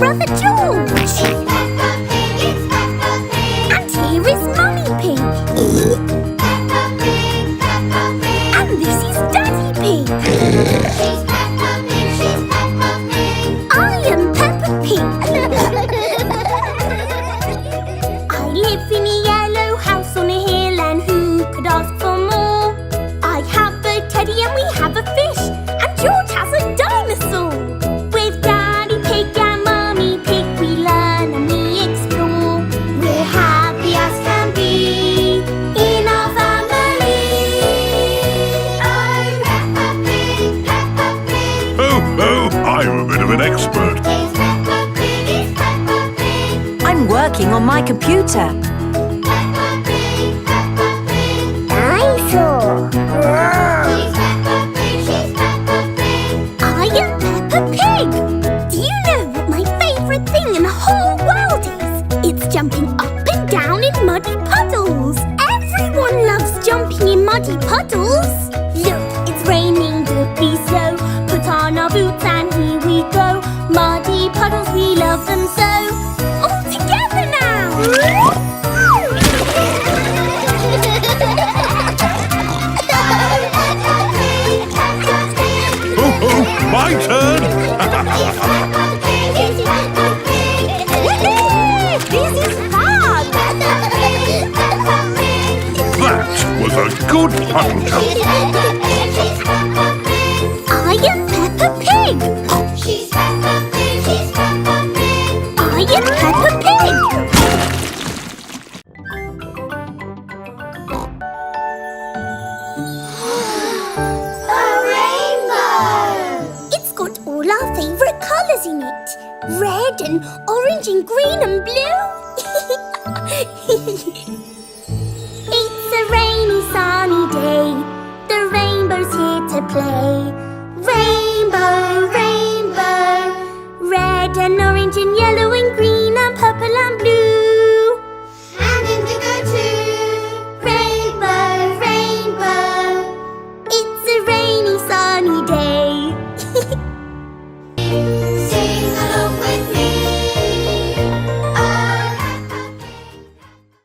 brother George. It's Peppa Pig, it's Peppa Pig. And here is Mummy Pig. Peppa Pig, Peppa Pig. And this is Daddy Pig. She's Peppa Pig, she's Peppa Pig. I am Peppa Pig. I live in a yellow house on a hill, and who could ask for more? I have a teddy and we have a fish, and George has a dinosaur. With Daddy Pig and Mummy Pig, we learn and we explore. We're happy as can be in our family. Oh, Peppa Pig, Peppa Pig. Oh, I'm a bit of an expert. It's Peppa Pig, it's Peppa Pig. I'm working on my computer. Peppa Pig, Peppa Pig. Dinosaur. She's Peppa Pig, she's Peppa Pig. I am Peppa Pig. Do you know what my favourite thing in the whole world is? It's jumping up and down in muddy puddles. Everyone loves jumping in muddy puddles. Look, it's raining, don't be slow. Put on our boots and here we go. Muddy puddles, we love them so. All together now. Oh, my turn. This is fun! That was a good puddle jump. I am Peppa Pig! She's Peppa Pig, she's Peppa Pig. I am Peppa Pig! A rainbow! It's got all our favourite colours in it. Red and orange and green and blue. It's a rainy sunny day. The rainbow's here to play.